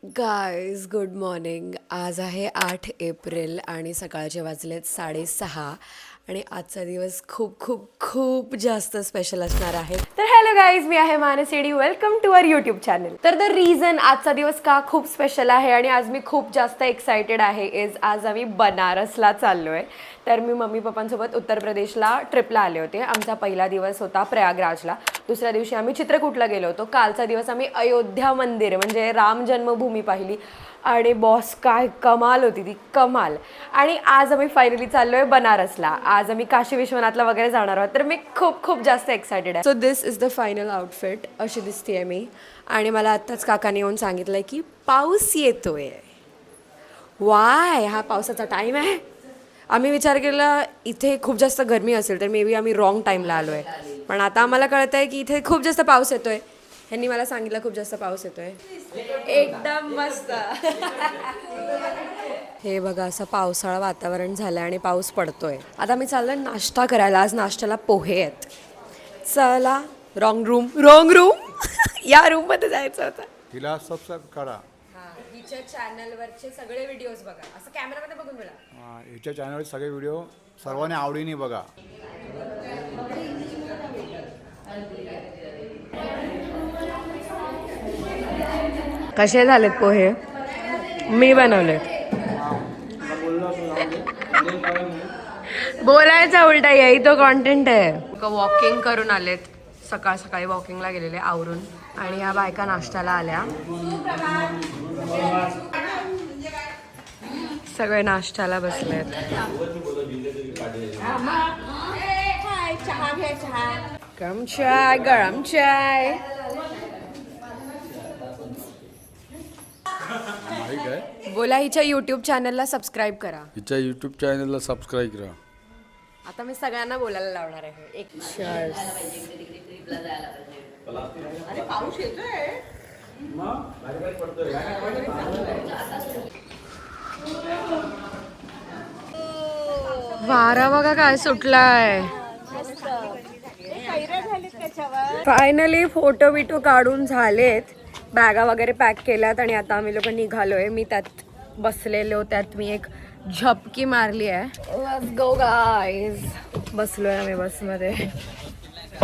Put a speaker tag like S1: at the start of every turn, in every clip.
S1: Guys good morning. आज आहे 8 April आणि सकाळचे वाजलेत 6:30 आणि आजचा दिवस खूप खूप खूप जास्त स्पेशल असणार आहे. तर हॅलो गाईज, मी आहे Mansi D. Welcome to our YouTube channel. तर द रिझन आजचा दिवस का खूप स्पेशल आहे आणि आज मी खूप जास्त एक्सायटेड आहे इज आज आम्ही बनारसला चाललो आहे. तर मी मम्मी पप्पांसोबत उत्तर प्रदेशला ट्रिपला आले होते. आमचा पहिला दिवस होता प्रयागराजला, दुसऱ्या दिवशी आम्ही चित्रकूटला गेलो होतो, कालचा दिवस आम्ही अयोध्या मंदिर म्हणजे राम जन्मभूमी पाहिली आणि बॉस काय कमाल होती ती, कमाल. आणि आज आम्ही फायनली चाललो आहे बनारसला. आज आम्ही काशी विश्वनाथला वगैरे जाणार आहोत, तर मी खूप खूप जास्त एक्सायटेड आहे. So this is the final outfit. अशी दिसते मी. आणि मला आत्ताच काकाने येऊन सांगितलं आहे की पाऊस येतोय. वाय, हा पावसाचा टाईम आहे. आम्ही विचार केला इथे खूप जास्त गरमी असेल तर मे बी आम्ही रॉंग टाईमला आलो आहे, पण आता आम्हाला कळतं आहे की इथे खूप जास्त पाऊस येतोय. ह्यांनी मला सांगितलं खूप जास्त पाऊस येतोय. एकदम मस्त. हे बघा, असं पावसाळा वातावरण झालं आणि पाऊस पडतोय. आता मी चाललोय नाश्ता करायला. आज नाश्त्याला पोहे आहेत. चला. रॉंग रूम या रूम मध्ये जायचं होतं.
S2: तिला सबस्क्राईब करा.
S1: हिच्या चॅनलवरचे सगळे व्हिडिओज बघा. असं कॅमेरामध्ये बघून बोला.
S2: हिच्या चॅनलवर सगळे व्हिडिओ सर्वांनी आवडीने बघा.
S1: कसे झालेत पोहे? मी बनवले. बोलायचा उलटा, यही तो कॉन्टेंट आहे. वॉकिंग करून आलेत. सकाळ सकाळी वॉकिंगला गेलेले आवरून आणि ह्या बायका नाश्त्याला आल्या. सगळे नाश्त्याला बसलेत. गरम चाय, गरम चाय.
S2: माहीत आहे,
S1: बोला, हिच्या युट्यूब चॅनलला सबस्क्राईब करा.
S2: हिच्या यूट्यूब चॅनलला सबस्क्राईब करा.
S1: आता मी सगळ्यांना बोलायला लावणार आहे. एक वारा बघा काय सुटलाय. फायनली फोटो बिटो काढून झालेत. बॅगा वगैरे पॅक केल्यात आणि आता आम्ही लोक निघालोय. मी त्यात बसलेलो, त्यात मी एक झपकी मारली आहे. Let's go guys. बसलोय आम्ही बसमध्ये.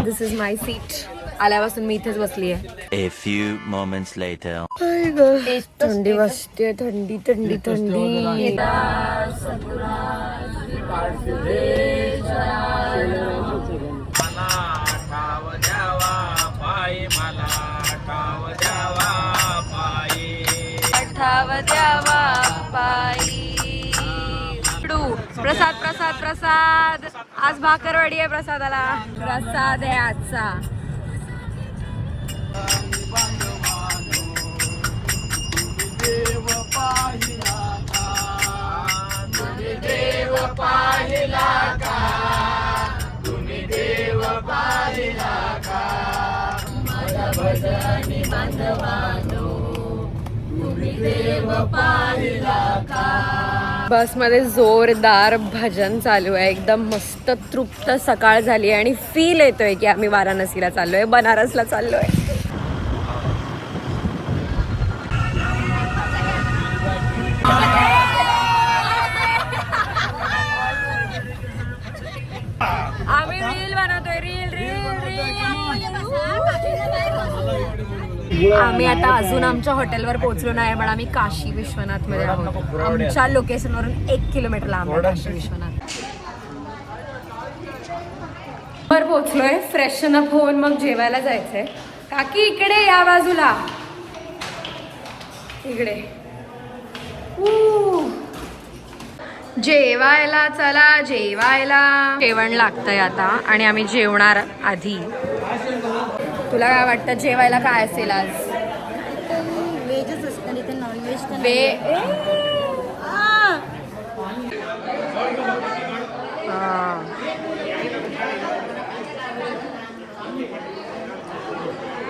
S1: दिस इज माय सीट. आल्यापासून मी इथेच बसली आहे.
S3: A few moments later.
S1: थंडी वाजते, थंडी थंडी थंडी. प्रसाद प्रसाद प्रसाद. आज भाकरवाडी आहे प्रसादाला. प्रसाद आहे आजचा. बसमध्ये जोरदार भजन चालू आहे. एकदम मस्त तृप्त सकाळ झाली आहे आणि फील येतोय की आम्ही वाराणसीला चाललोय, बनारसला चाललोय. आम्ही रील बनवतोय. रील. आम्ही आता अजून आमच्या हॉटेलवर पोहोचलो नाही, पण आम्ही काशी विश्वनाथ मध्ये आहोत. आमच्या लोकेशनवरून 1 किलोमीटर लांब आहे काशी विश्वनाथ. वर पोहोचलोय. फ्रेशन अप होऊन मग जेवायला जायचंय. काकी इकडे या बाजूला. इकडे जेवायला चला, जेवायला. जेवण लागतंय आता आणि आम्ही जेवणार आधी. तुला काय वाटतं जेवायला काय असेल आज?
S4: व्हेजच असतं, इथे नॉनव्हेज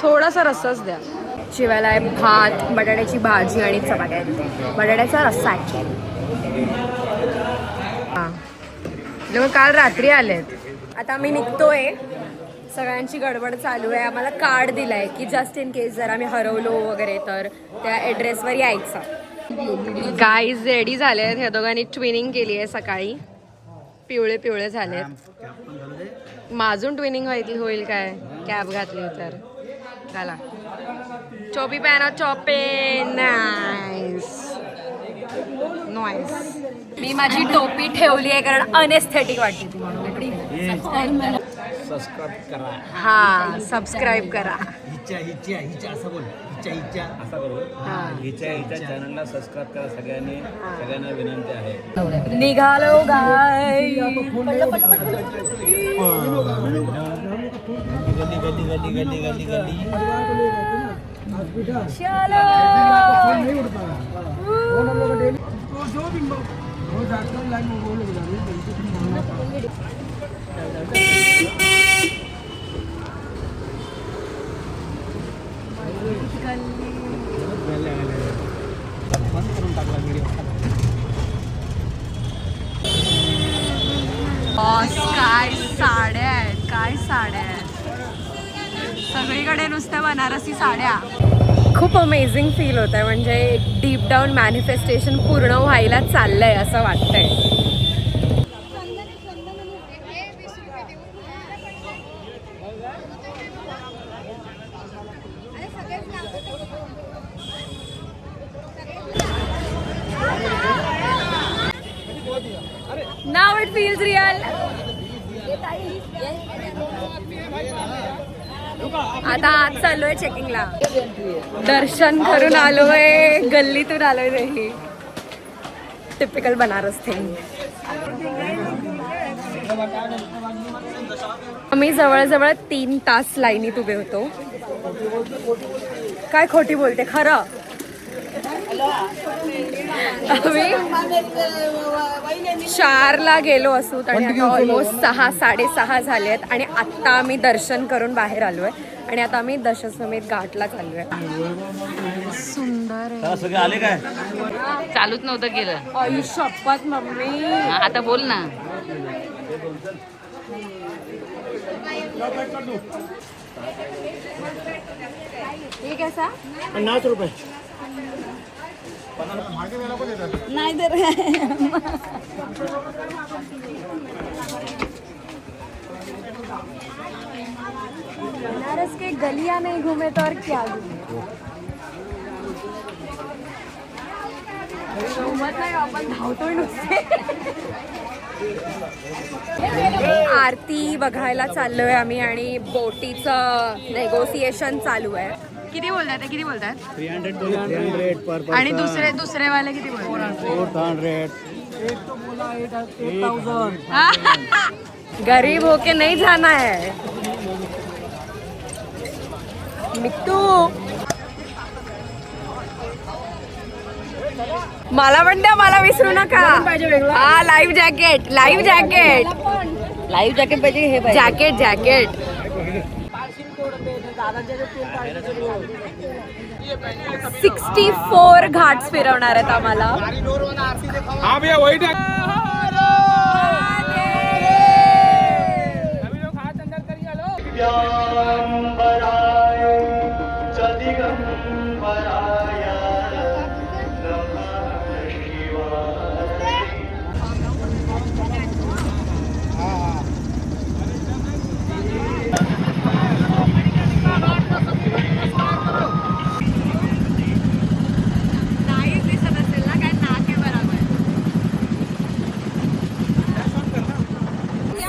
S1: थोडासा रस्साच द्या. जेवायला आहे भात, बटाट्याची भाजी आणि चपात्या. बटाट्याचा रस्सा ॲक्च्युअली. हां, लोक काल रात्री आलेत. आता आम्ही निघतोय. सगळ्यांची गडबड चालू आहे. आम्हाला कार्ड दिलाय की जस्ट इन केस जर आम्ही हरवलो वगैरे तर त्या ॲड्रेसवर यायचं. गाईज रेडी झाले आहेत. ह्या दोघांनी ट्विनिंग केली आहे सकाळी. पिवळे पिवळे झालेत. माझून ट्विनिंग होईल काय कॅब घातली तर. चला टोपी पॅन टोपी नाईस नॉईस. मी माझी टोपी ठेवली आहे कारण अनएस्थेटिक वाटते ती म्हणून.
S5: सबस्क्राईब करा.
S1: हा सबस्क्राईब करा.
S5: हिच्या असं बोल. हिच्या असा करू. हिच्या चॅनलला सबस्क्राईब करा सगळ्यांना विनंती आहे.
S1: निघालो गाय.
S5: गली
S1: काय साड्या आहेत. काय साड्या आहेत. सगळीकडे नुसत्या बनारसी साड्या. खूप अमेझिंग फील होत आहे. म्हणजे डीप डाऊन मॅनिफेस्टेशन पूर्ण व्हायला चाललंय असं वाटतंय. Now it feels real. आता आज चाललोय चेकिंगला. दर्शन करून आलोय. गल्लीतून आलोय. हे टिपिकल बनारस थिंग. आम्ही जवळजवळ 3 तास लाईनीत उभे होतो. काय खोटी बोलते खरं. आम्ही 4ला गेलो असू आणि आता ऑलमोस्ट 6-6:30 झाले आहेत. आणि आत्ता आम्ही दर्शन करून बाहेर आलोय आणि आता आम्ही दशसमेत घाटला चाललोय. सुंदर आहे.
S5: सगळे आले काय?
S3: चालूच नव्हतं केलं.
S1: शपथ मम्मी.
S3: आता बोल ना.
S1: हे कैसा
S5: 50 रुपये.
S4: नाही तर
S1: बनारस के गलियां नहीं घूमे तो और क्या घूमे. घुमत नाही आपण धावतोय नुसते. आरती बघायला चाललोय आम्ही आणि बोटीचं नेगोसिएशन चालू आहे. किती बोलतात ते? किती बोलतात?
S5: 300 पर
S1: आणि दुसरे वाले किती बोलतात?
S5: 400.
S1: गरीब होके नहीं जाना है मिट्टू. मला पण द्या. मला विसरू नका. हा live jacket. Live jacket.
S4: Live jacket पाहिजे. हे
S1: जॅकेट जॅकेट. 64 घाट्स फिरवणार आहेत आम्हाला.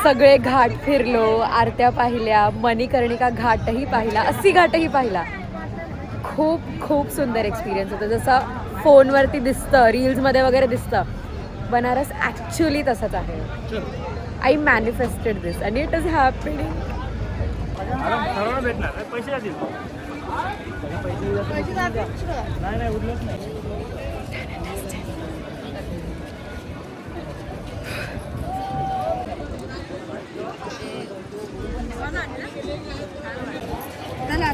S1: सगळे घाट फिरलो. आरत्या पाहिल्या. मणिकर्णिका घाटही पाहिला. 80 घाटही पाहिला. खूप खूप सुंदर एक्सपिरियन्स होता. जसं फोनवरती दिसतं, रील्समध्ये वगैरे दिसतं, बनारस ॲक्च्युली तसंच आहे. आय मॅनिफेस्टेड दिस आणि इट इज हॅपनिंग.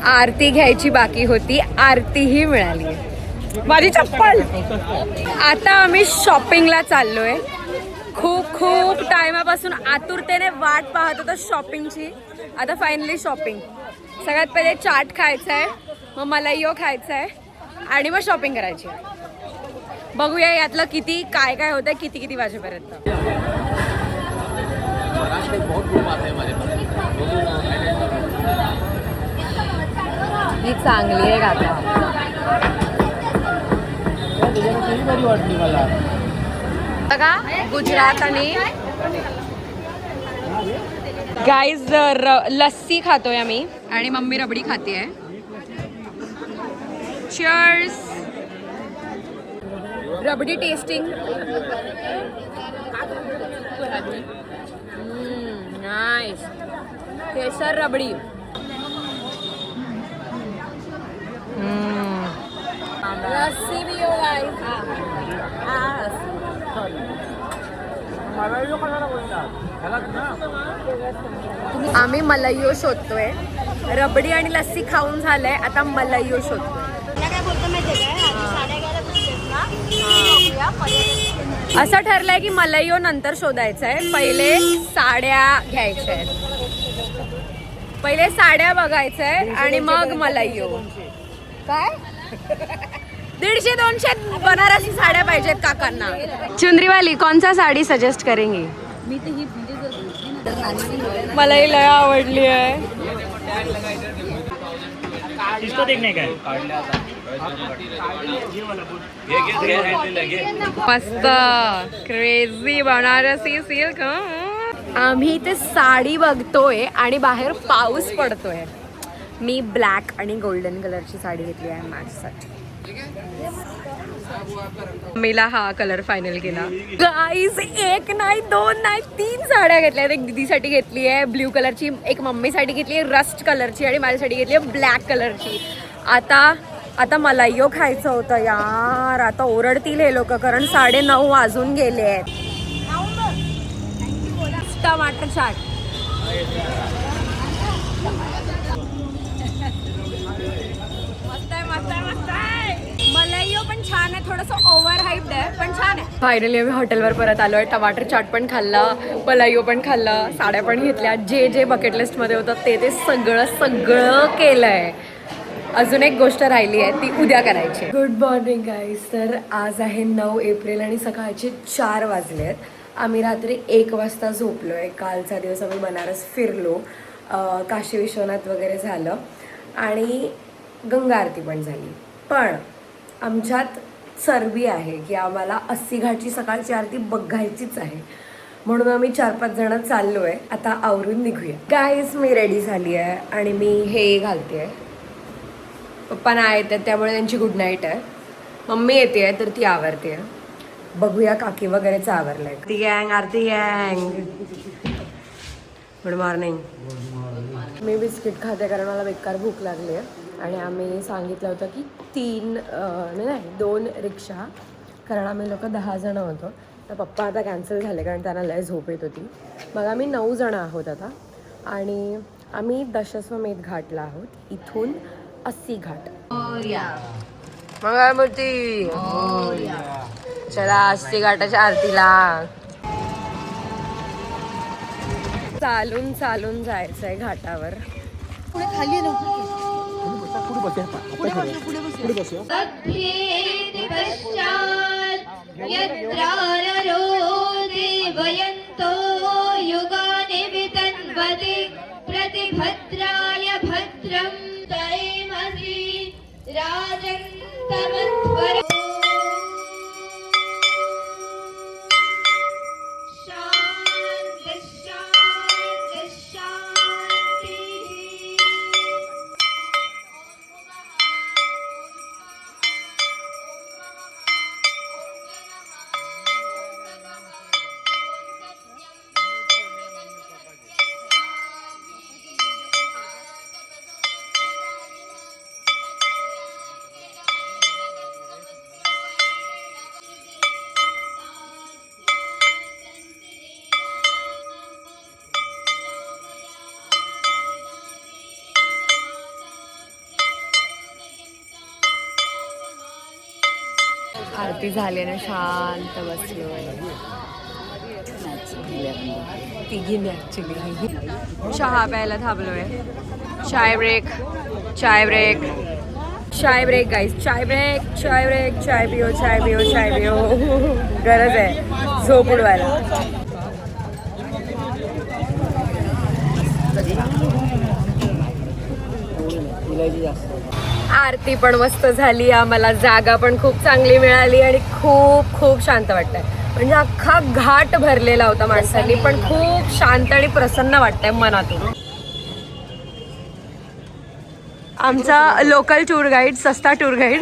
S1: आरती घ्यायची बाकी होती. आरतीही मिळाली. माझी चप्पल. आता आम्ही शॉपिंगला चाललोय. खूप खूप टायमापासून आतुरतेने वाट पाहत होतो शॉपिंगची. आता फायनली शॉपिंग. सगळ्यात पहिले चाट खायचा आहे, मग मलाईयो खायचा आहे आणि मग शॉपिंग करायची. बघूया यातलं किती काय काय होतं, किती किती वाजेपर्यंत. ही चांगली आहे गाता. बघा गुजरात आणि गाईज लस्सी खातोय आम्ही आणि मम्मी रबडी खाते. चिअर्स. रबडी टेस्टिंग. नाईस. केसर रबडी. लस्सी भी हो गाइस. आम्ही मलाईयो शोधतोय. रबडी आणि लस्सी खाऊन झालंय, आता मलाईयो शोधतोय. असं ठरलंय की मलाईयो नंतर शोधायचं आहे. पहिले साड्या घ्यायच्या आहेत. पहिले साड्या बघायचं आहे आणि मग मलाईयो. काय 150-200 बनारसी साड्या पाहिजेत काकांना. चुंदरीवाली कौनसा साडी सजेस्ट करेंगी?
S4: मी तर ही
S1: मला ही लय आवडली आहे.
S5: इसको देखने का है
S1: मस्त क्रेझी बनारसी सिल्क. आम्ही ते साडी बघतोय आणि बाहेर पाऊस पडतोय. मी ब्लॅक आणि गोल्डन कलरची साडी घेतली आहे मॅचसाठी. मीला हा कलर फायनल केला. गाईज 1 नाही 2 नाही 3 साड्या घेतल्या. एक दीदीसाठी घेतली आहे ब्ल्यू कलरची, एक मम्मीसाठी घेतली आहे रस्ट कलरची आणि माझ्यासाठी घेतली आहे ब्लॅक कलरची. आता मलाईयो खायचं होतं यार. आता ओरडतील हे लोक कारण 9:30 वाजून गेले आहेत. टमाटर चाट. मलाईयो पण छान आहे, थोडंसं ओव्हर हाईप्ड आहे पण छान आहे. फायनली आम्ही हॉटेलवर परत आलोय. टमाटर चाट पण खाल्ला, मलाईयो पण खाल्ला, साड्या पण घेतल्या. जे बकेट लिस्ट मध्ये होतं ते सगळं केलंय. अजून एक गोष्ट राहिली आहे ती उद्या करायची. Good morning guys. तर आज आहे 9 एप्रिल आणि सकाळचे 4 वाजले आहेत. आम्ही रात्री 1 वाजता झोपलोय. कालचा दिवस आम्ही बनारस फिरलो, काशी विश्वनाथ वगैरे झालं आणि गंगा आरती पण झाली. पण आमच्यात चरबी आहे की आम्हाला 80 घाटची सकाळची आरती बघायचीच आहे. म्हणून आम्ही 4-5 जण चाललो आहे. आता आवरून निघूया. गाईज मी रेडी झाली आहे आणि मी हे घालते आहे. पप्पा नाही येतात त्यामुळे त्यांची गुड नाईट आहे. मम्मी येते आहे तर ती आवरते आहे. बघूया काकी वगैरेच आवरलंय. आरती गँग, आरती गँग. Good morning. मी बिस्किट खाते कारण मला बेकार भूक लागली आहे आणि आम्ही सांगितलं होतं की 2 रिक्षा, कारण आम्ही लोक 10 जण होतो. तर पप्पा आता कॅन्सल झाले कारण त्यांना लय झोप येत होती. मग आम्ही 9 जण आहोत आता आणि आम्ही दशश्वमेध घाटला आहोत. इथून 80 घाट. मंगळमूर्ती चला 80 घाटाच्या आरतीला. चालून जायचंय घाटावर.
S4: पुढे खाली
S6: वयन्तो युगानि वितन्वते प्रतिभद्राय भद्रं तैमसि राजन्तमध्वर.
S1: आरती झाली आणि शांत बसलो. तिघींनी ॲक्च्युली चहा प्यायला थांबलोय. चाय ब्रेक, चाय ब्रेक, चाय ब्रेक गाईज, चाय ब्रेक, चाय ब्रेक, चाय पिओ, चाय पिओ, चाय पिओ. गरज आहे झोप उडवायला. आरती पण मस्त झाली, आम्हाला जागा पण खूप चांगली मिळाली आणि खूप खूप शांत वाटतंय. म्हणजे अख्खा घाट भरलेला होता माणसांनी, पण खूप शांत आणि प्रसन्न वाटतंय मनातून. आमचा लोकल टूर गाईड, सस्ता टूर गाईड.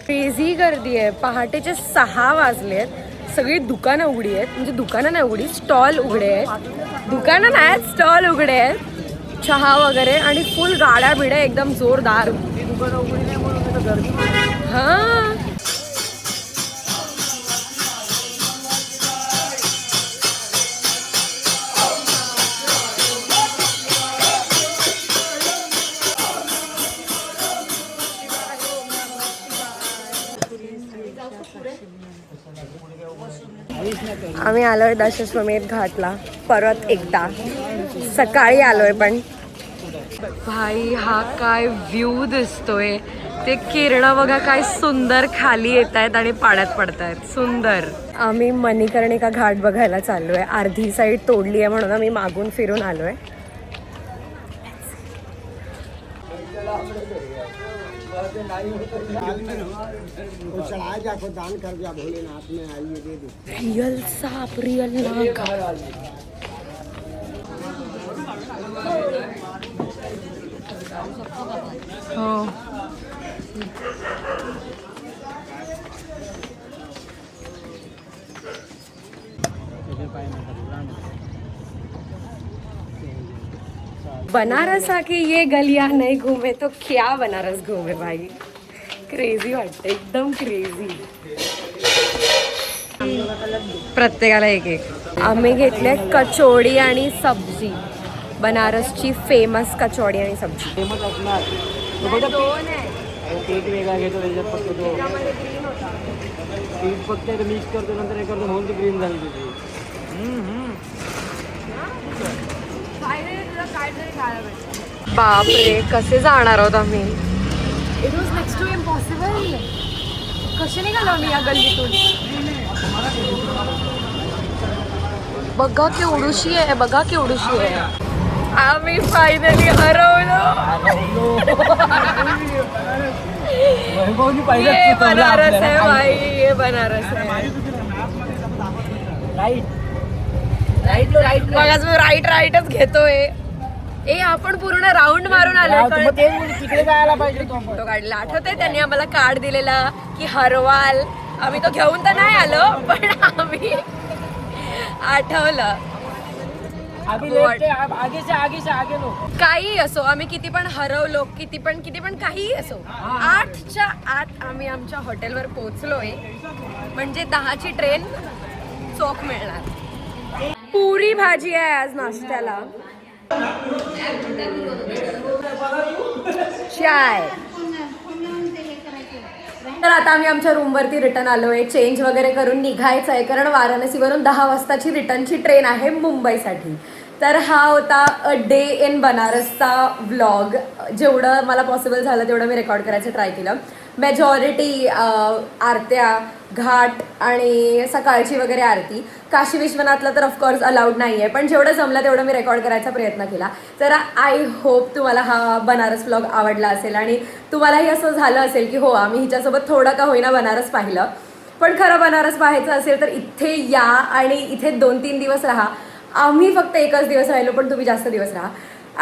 S1: क्रेझी गर्दी आहे. पहाटेचे 6 वाजलेत. सगळी दुकानं उघडी आहेत. म्हणजे दुकानं नाही उघडी, स्टॉल उघडे आहेत. दुकानं नाही, स्टॉल उघडे आहेत. चहा वगैरे आणि फुल गाड्या बिड्या एकदम जोरदार. हां, आम्ही आलोय दशाश्वमेध घाटला परत एकदा. सकाळी आलोय पण भाई हा काय व्ह्यू दिसतोय. ते किरणं बघा काय सुंदर खाली येत आहेत आणि पाण्यात पडत आहेत. सुंदर. आम्ही मणिकर्णिका घाट बघायला चाललोय. अर्धी साईड तोडली आहे म्हणून आम्ही मागून फिरून आलोय. रियल साप, रियल नाग. हो, बनारस आके ये गलियां नहीं घूमे तो क्या बनारस घूमे भाई. क्रेझी वाटतं, एकदम क्रेझी. प्रत्येकाला एक एक. आम्ही घेतले कचोडी आणि सब्जी. बनारसची फेमस कचोडी आणि सब्जी.
S5: फेमस असणार केक वेगळा घेतो त्याच्यात फक्त तो पीठ फक्त मिक्स करतो नंतर हे करतो म्हणून ती ग्रीन झाली तुझी.
S1: बापरे, कसे जाणार आहोत आम्ही. It was next to impossible. कसे निघालो आम्ही या गल्लीतून. बघा केवढूशी आहे, बघा केवढूशी आहे. आम्ही फायनली हरवलो. ये बनारस आहे भाई, ये बनारस आहे. राईटच घेतोय. ए आपण पूर्ण राऊंड मारून आलो.
S5: तिकडे जायला पाहिजे.
S1: तो काढला आठवतंय त्यांनी आम्हाला कार्ड दिलेला की हरवाल. आम्ही तो घेऊन तर नाही आलो पण आम्ही आठवलं. काही असो, आम्ही किती पण हरवलो, किती पण काहीही असो, 8च्या आत आम्ही आमच्या हॉटेलवर पोहोचलोय. म्हणजे 10ची ट्रेन चोख मिळणार. पुरी भाजी आहे आज नाश्त्याला. चाय. तर आता आम्ही आमच्या रूमवरती रिटर्न आलोय. चेंज वगैरे करून निघायचं आहे कारण वाराणसीवरून 10 वाजताची रिटर्नची ट्रेन आहे मुंबईसाठी. तर हा होता अ डे इन बनारसचा व्लॉग. जेवढं मला पॉसिबल झालं तेवढं मी रेकॉर्ड करायचं ट्राय केलं. मेजॉरिटी आरत्या, घाट आणि सकाळची वगैरे आरती. काशी विश्वनाथला तर ऑफकोर्स अलाउड नाही आहे, पण जेवढं जमलं तेवढं मी रेकॉर्ड करायचा प्रयत्न केला. तर आय होप तुम्हाला हा बनारस व्लॉग आवडला असेल आणि तुम्हालाही असं झालं असेल की हो आम्ही हिच्यासोबत थोडं का होईना बनारस पाहिलं. पण खरं बनारस पाहायचं असेल तर इथे या आणि इथे 2-3 दिवस राहा. आम्ही फक्त 1च दिवस राहिलो पण तुम्ही जास्त दिवस राहा.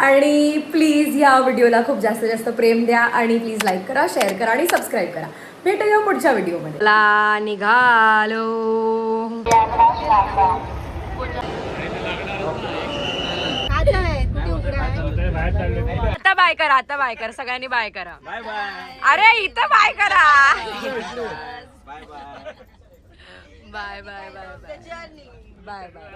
S1: आणि प्लीज या व्हिडिओला खूप जास्तीत जास्त प्रेम द्या आणि प्लीज लाईक करा, शेअर करा आणि सबस्क्राईब करा. भेटूया पुढच्या व्हिडिओमध्ये. ला निघालो. आता बाय करा, आता बाय करा, सगळ्यांनी बाय करा. अरे इथं बाय करा. Bye bye bye bye bye bye.